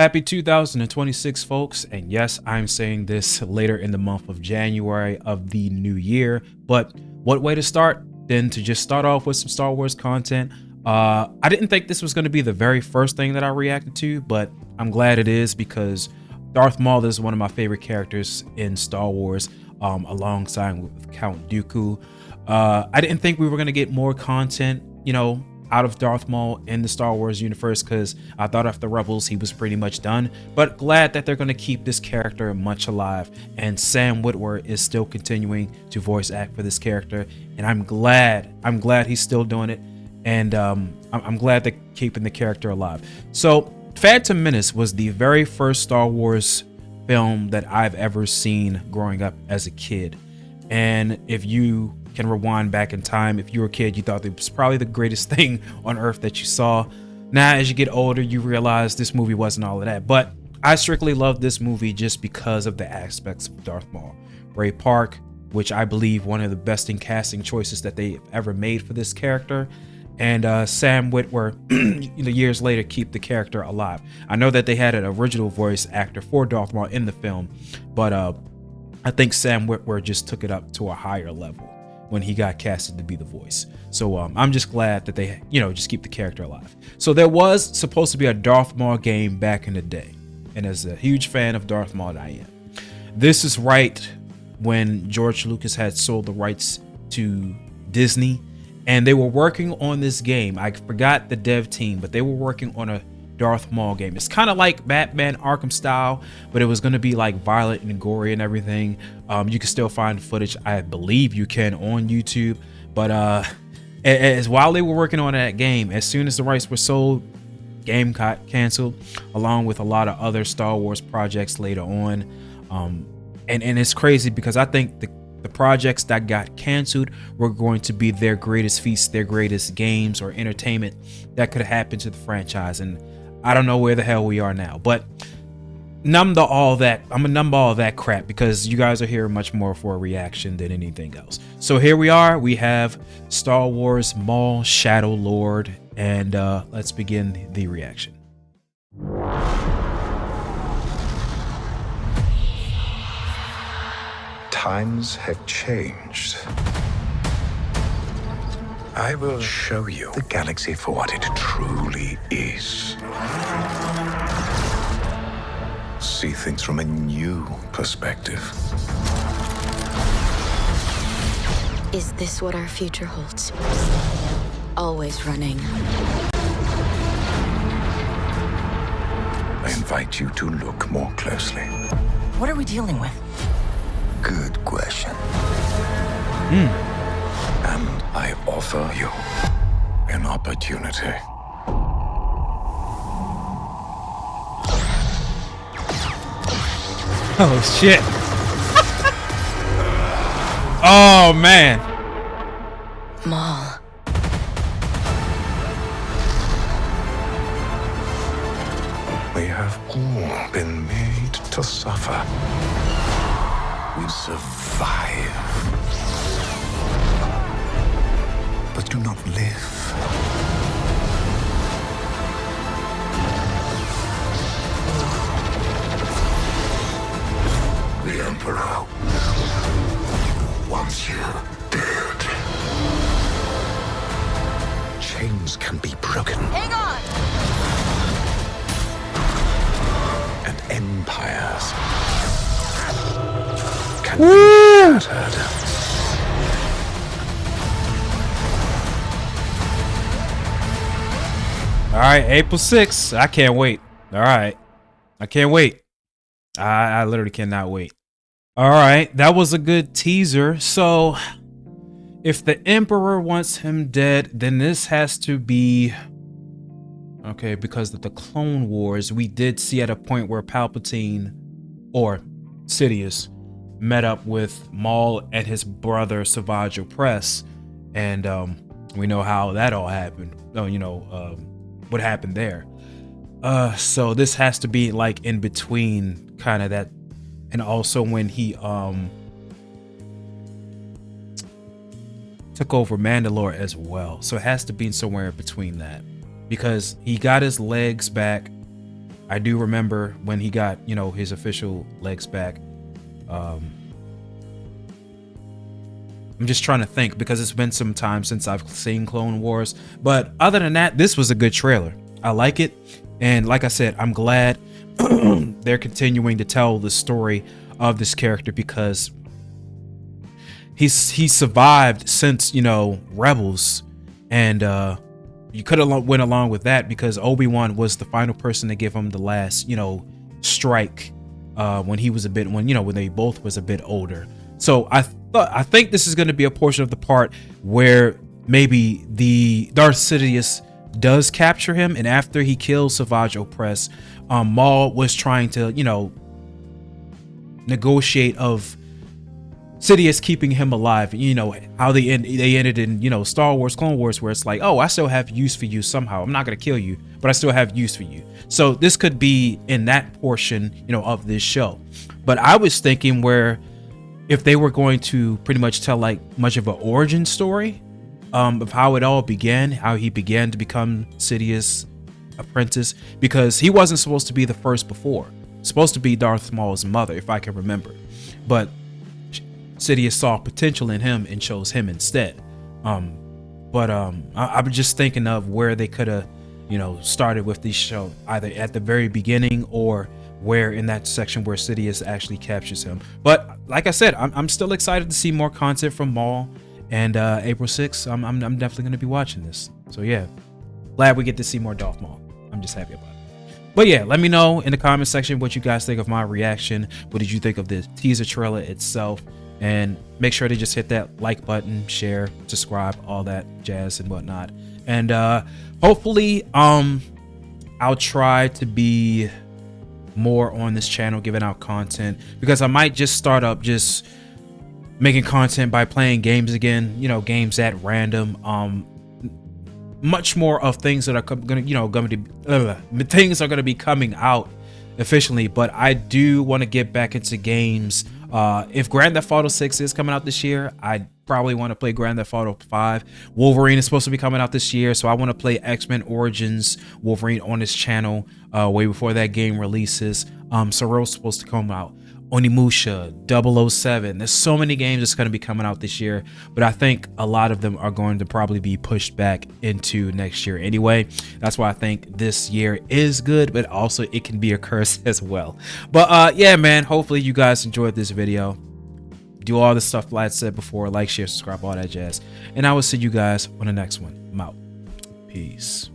happy 2026, folks. And yes, I'm saying this later in the month of January of the new year. But what way to start than to just start off with some Star Wars content? I didn't think this was going to be the very first thing that I reacted to, but I'm glad it is because Darth Maul is one of my favorite characters in Star Wars, alongside with Count Dooku. I didn't think we were going to get more content, out of Darth Maul in the Star Wars universe, because I thought after Rebels he was pretty much done, but glad that they're going to keep this character much alive, and Sam Witwer is still continuing to voice act for this character, and I'm glad he's still doing it, and I'm glad they're keeping the character alive. So Phantom Menace was the very first Star Wars film that I've ever seen growing up as a kid, and if you can rewind back in time, if you were a kid, you thought it was probably the greatest thing on earth that you saw. Now, as you get older, you realize this movie wasn't all of that. But I strictly love this movie just because of the aspects of Darth Maul. Ray Park, which I believe one of the best in casting choices that they've ever made for this character, and Sam Witwer, years later, keep the character alive. I know that they had an original voice actor for Darth Maul in the film, but I think Sam Witwer just took it up to a higher level when he got casted to be the voice. So I'm just glad that they, just keep the character alive. So there was supposed to be a Darth Maul game back in the day. And as a huge fan of Darth Maul that I am, this is right when George Lucas had sold the rights to Disney, and they were working on this game. I forgot the dev team, but they were working on a Darth Maul game. It's kind of like Batman Arkham style, but it was going to be like violent and gory and everything. You can still find footage, I believe you can, on YouTube, but as while they were working on that game, as soon as the rights were sold, game got canceled, along with a lot of other Star Wars projects later on. And it's crazy because I think the projects that got canceled were going to be their greatest feats, their greatest games or entertainment that could have happened to the franchise. And I don't know where the hell we are now, but I'm gonna numb all that crap because you guys are here much more for a reaction than anything else. So here we are. We have Star Wars Maul Shadow Lord, and let's begin the reaction. Times have changed. I will show you the galaxy for what it truly is. See things from a new perspective. Is this what our future holds? Always running. I invite you to look more closely. What are we dealing with? Good question. And I offer you an opportunity. Oh shit. Oh man. Maul. We have all been made to suffer. We survive, but do not live. The Emperor wants you dead. Chains can be broken. Hang on! And empires can be shattered. All right, April 6th. I can't wait. All right. I can't wait. I literally cannot wait. All right, that was a good teaser. So if the Emperor wants him dead, then this has to be okay, because of the Clone Wars, we did see at a point where Palpatine or Sidious met up with Maul and his brother Savage Opress, and we know how that all happened. What happened there. So this has to be like in between kind of that, and also when he took over Mandalore as well. So it has to be somewhere in between that, because he got his legs back I do remember when he got, you know, his official legs back. I'm just trying to think because it's been some time since I've seen Clone Wars. But other than that, this was a good trailer. I like it. And like I said, I'm glad they're continuing to tell the story of this character because he's survived since, you know, Rebels. And you could have went along with that because Obi-Wan was the final person to give him the last, you know, strike when he was a bit, when they both was a bit older. So I think this is going to be a portion of the part where maybe the Darth Sidious does capture him, and after he kills Savage Opress, Maul was trying to, you know, negotiate of Sidious keeping him alive. You know how they ended in, you know, Star Wars Clone Wars, where it's like, oh, I still have use for you somehow. I'm not gonna kill you, but I still have use for you. So this could be in that portion, you know, of this show. But I was thinking where if they were going to pretty much tell like much of an origin story of how it all began, how he began to become Sidious apprentice, because he wasn't supposed to be the first before. It's supposed to be Darth Maul's mother, if I can remember, but Sidious saw potential in him and chose him instead. I'm just thinking of where they could have, you know, started with this show, either at the very beginning or where in that section where Sidious actually captures him. But like I said, I'm still excited to see more content from Maul, and April 6th, I'm definitely going to be watching this. So yeah, glad we get to see more Darth Maul. I'm just happy about it. But yeah, let me know in the comment section what you guys think of my reaction. What did you think of the teaser trailer itself? And make sure to just hit that like button, share, subscribe, all that jazz and whatnot. And hopefully I'll try to be more on this channel giving out content, because I might just start up just making content by playing games again, you know, games at random. Much more of things that are gonna, you know, things are gonna be coming out efficiently. But I do want to get back into games. If Grand Theft Auto 6 is coming out this year, I probably want to play Grand Theft Auto 5. Wolverine is supposed to be coming out this year, so I want to play X-Men Origins Wolverine on this channel way before that game releases. Sorrel's supposed to come out. Onimusha, 007. There's so many games that's going to be coming out this year, but I think a lot of them are going to probably be pushed back into next year anyway. That's why I think this year is good, but also it can be a curse as well. But yeah, man, hopefully you guys enjoyed this video. Do all the stuff like I said before, like, share, subscribe, all that jazz, and I will see you guys on the next one. I'm out. Peace.